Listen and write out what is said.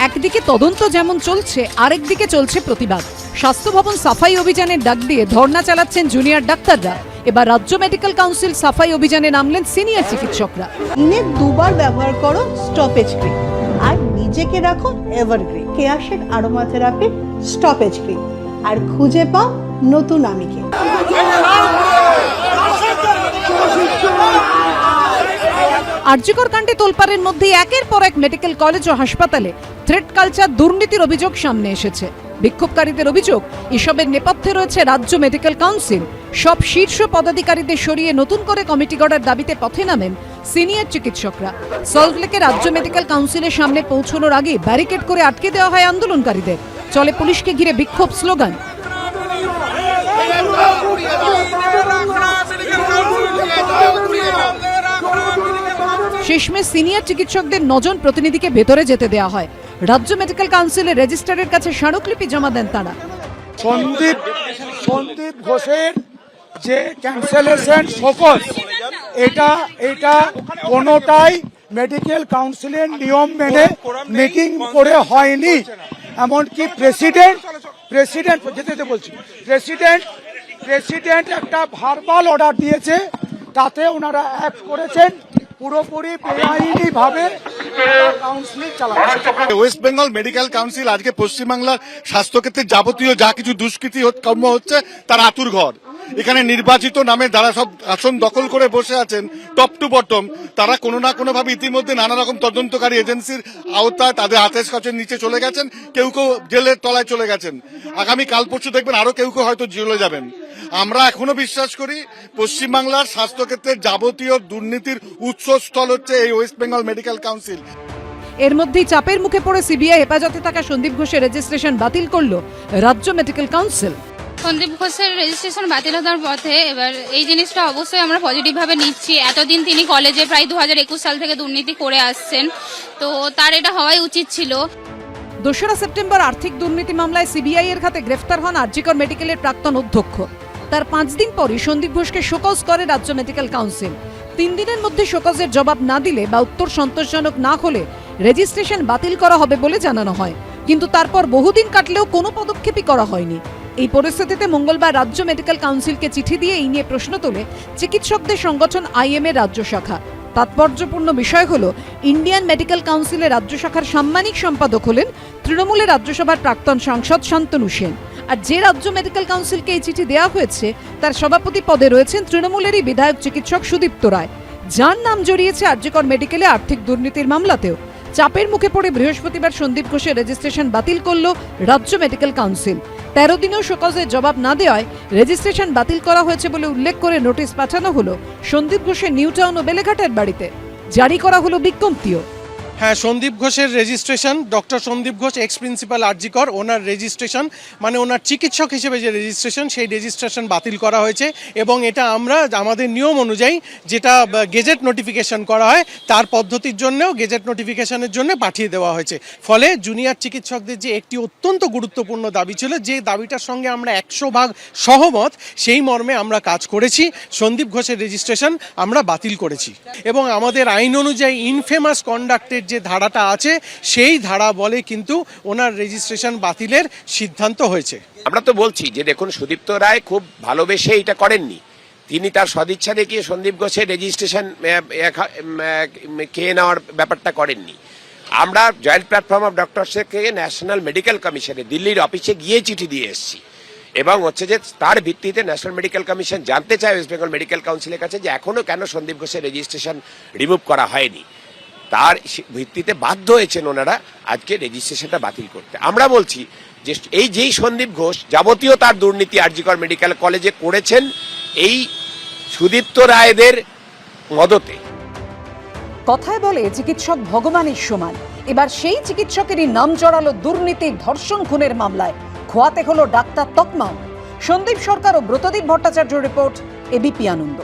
একদিকে তদন্ত যেমন চলছে, আরেকদিকে চলছে প্রতিবাদ। স্বাস্থ্য ভবন সাফাই অভিযানের ডাক দিয়ে ধর্ণা চালাচ্ছেন জুনিয়র ডাক্তাররা। এবার রাজ্য মেডিকেল কাউন্সিল সাফাই অভিযানে নামলেন সিনিয়র চিকিৎসকরা। দিনে দুবার ব্যবহার করো স্টপেজ ক্রিম আর নিজেকে রাখো evergreen Keya Seth aromatherapy stop age cream আর খুঁজে পাও নতুন আমিকে। আরজিকর কাণ্ডে তোলপাড়ের মধ্যে একের পর এক মেডিকেল কলেজ ও হাসপাতালে থ্রেট কালচার, দুর্নীতির অভিযোগ সামনে এসেছে। বিক্ষোভকারীদের অভিযোগ, এসবের নেপথ্যে রয়েছে রাজ্য মেডিকেল কাউন্সিল। সব শীর্ষ পদাধিকারীদের সরিয়ে নতুন করে কমিটি গড়ার দাবিতে পথে নামেন সিনিয়র চিকিৎসকরা। সল্টলেকে রাজ্য মেডিকেল কাউন্সিলের সামনে পৌঁছানোর আগে ব্যারিকেড করে আটকে দেওয়া হয় আন্দোলনকারীদের। চলে পুলিশকে ঘিরে বিক্ষোভ স্লোগান। শেষমেশ সিনিয়র চিকিৎসকদের 9 জন প্রতিনিধিকে ভেতরে যেতে দেওয়া হয়। রাজ্য মেডিকেল কাউন্সিলের রেজিস্ট্রারের কাছে স্মারকলিপি জমা দেন তারা। সন্দীপ ঘোষের যে ক্যান্সেলেশন ফোকাস, এটা কোনোটাই মেডিকেল কাউন্সিলের নিয়ম মেনে মিটিং করে হয়নি। এমনকি প্রেসিডেন্ট একটা ভার্বাল অর্ডার দিয়েছে, তাতে ওনারা অ্যাক্ট করেছেন পুরোপুরি বেআইনি ভাবে কাউন্সিলিং চালাচ্ছে। ওয়েস্ট বেঙ্গল মেডিকেল কাউন্সিল আজকে পশ্চিমবাংলার স্বাস্থ্যক্ষেত্রে যাবতীয় যা কিছু দুষ্কৃতি কর্ম হচ্ছে তার আতুর ঘর। এখানে নির্বাচিত নামে যারা সব আসন দখল করে বসে আছেন টপ টু বটম, তারা কোনো না কোনো ভাবে ইতিমধ্যে নানা রকম তদন্তকারী এজেন্সির আওতায় তাদের হাতের কাছে নিচে চলে গেছেন। কেউ জেলের তলায় চলে গেছেন। আগামী কাল পরশু দেখবেন আরো কেউ হয়তো জেলে যাবেন। আমরা এখনো বিশ্বাস করি পশ্চিমবাংলার স্বাস্থ্যক্ষেত্রের যাবতীয় দুর্নীতির উৎসস্থল হচ্ছে এই ওয়েস্ট বেঙ্গল মেডিকেল কাউন্সিল। এর মধ্যেই চাপের মুখে পড়ে সিবিআই হেফাজতে থাকা সন্দীপ ঘোষের রেজিস্ট্রেশন বাতিল করল রাজ্য মেডিকেল কাউন্সিল। সন্দীপ ঘোষের রেজিস্ট্রেশন বাতিল হওয়ার পথে এবার এই জিনিসটা অবশ্যই আমরা পজিটিভ ভাবে নিচ্ছি। এতদিন তিনি কলেজে প্রায় 2021 সাল থেকে দুর্নীতি করে আসছেন, তো তার এটা হওয়াই উচিত ছিল। 2রা সেপ্টেম্বর আর্থিক দুর্নীতি মামলায় সিবিআই এর হাতে গ্রেফতার হন আরজিকর মেডিকেলের প্রাক্তন অধ্যক্ষ। তার 5 দিন পরই সন্দীপ ঘোষকে শোকজ করে রাজ্য মেডিকেল কাউন্সিল। 3 দিনের মধ্যে শোকজের জবাব না দিলে বা উত্তর সন্তোষজনক না হলে রেজিস্ট্রেশন বাতিল করা হবে বলে জানানো হয়। কিন্তু তারপর বহুদিন কাটলেও কোনো পদক্ষেপই করা হয়নি। এই পরিস্থিতিতে মঙ্গলবার রাজ্য মেডিকেল কাউন্সিলকে চিঠি দিয়ে এই নিয়ে প্রশ্ন তোলে চিকিৎসকদের সংগঠন আইএম এর রাজ্য শাখা। তাৎপর্যপূর্ণ বিষয় হলো, ইন্ডিয়ান মেডিকেল কাউন্সিলের রাজ্য শাখার সাম্মানিক সম্পাদক হলেন তৃণমূলের রাজ্যসভার প্রাক্তন সাংসদ শান্তনু সেন। আর যে রাজ্য মেডিকেল কাউন্সিলকে এই চিঠি দেওয়া হয়েছে তার সভাপতি পদে রয়েছেন তৃণমূলেরই বিধায়ক চিকিৎসক সুদীপ্ত রায়, যার নাম জড়িয়েছে আরজিকর মেডিকেলে আর্থিক দুর্নীতির মামলাতেও। চাপের মুখে পড়ে বৃহস্পতিবার সন্দীপ ঘোষের রেজিস্ট্রেশন বাতিল করল রাজ্য মেডিকেল কাউন্সিল। 13 দিনেও শোকজের জবাব না দেওয়ায় রেজিস্ট্রেশন বাতিল করা হয়েছে বলে উল্লেখ করে নোটিশ পাঠানো হলো সন্দীপ ঘোষের নিউ টাউন ও বেলেঘাটের বাড়িতে। জারি করা হলো বিজ্ঞপ্তিও। হ্যাঁ, সন্দীপ ঘোষের registration, doctor Sandip Ghosh ex principal RG Kar, ওনার রেজিস্ট্রেশন মানে ওনার চিকিৎসক হিসেবে যে রেজিস্ট্রেশন, সেই রেজিস্ট্রেশন বাতিল করা হয়েছে। এবং এটা আমরা আমাদের নিয়ম অনুযায়ী যেটা গেজেট নোটিফিকেশন করা হয় তার পদ্ধতির জন্যও গেজেট নোটিফিকেশনের জন্য পাঠিয়ে দেওয়া হয়েছে। ফলে জুনিয়র চিকিৎসকদের যে একটি অত্যন্ত গুরুত্বপূর্ণ দাবি ছিল, যে দাবিটার সঙ্গে আমরা 100% সহমত, সেই মর্মে আমরা কাজ করেছি। সন্দীপ ঘোষের রেজিস্ট্রেশন আমরা বাতিল করেছি এবং আমাদের আইন অনুযায়ী ইনফেমাস কন্ডাক্টের যে ধারাটা আছে সেই ধারা বলে কিন্তু ওনার রেজিস্ট্রেশন বাতিলের সিদ্ধান্ত হয়েছে। আমরা তো বলছি যে দেখুন, সুদীপ্ত রায় খুব ভালোবেসে এটা করেননি। তিনি তার সদিচ্ছা দেখিয়ে সন্দীপ ঘোষের রেজিস্ট্রেশন খেয়ে নেওয়ার ব্যাপারটা করেননি। আমরা জয়েন্ট প্ল্যাটফর্ম অফ ডক্টরস থেকে ন্যাশনাল মেডিকেল কমিশনে দিল্লির অফিসে গিয়ে চিঠি দিয়ে এসেছি এবং হচ্ছে যে তার ভিত্তিতে ন্যাশনাল মেডিকেল কমিশন জানতে চায় ওয়েস্ট বেঙ্গল মেডিকেল কাউন্সিলের কাছে যে এখনো কেন সন্দীপ ঘোষের রেজিস্ট্রেশন রিমুভ করা হয়নি। তার ভিত্তিতে বাধ্য হয়েছেন ওনারা আজকে রেজিস্ট্রেশনটা বাতিল করতে। আমরা বলছি যে যেই সন্দীপ ঘোষ যাবতীয় তার দুর্নীতি আরজিকর মেডিকেল কলেজে করেছেন এই সুদীপ্ত রায়দের মদতে। কথায় বলে চিকিৎসক ভগবানের সমান। এবার সেই চিকিৎসকেরই নাম জড়ালো দুর্নীতির ধর্ষণ খুনের মামলায়। খোয়াতে হলো ডাক্তার তকমাও। সন্দীপ সরকার ও ব্রতদীপ ভট্টাচার্য রিপোর্ট, এবিপি আনন্দ।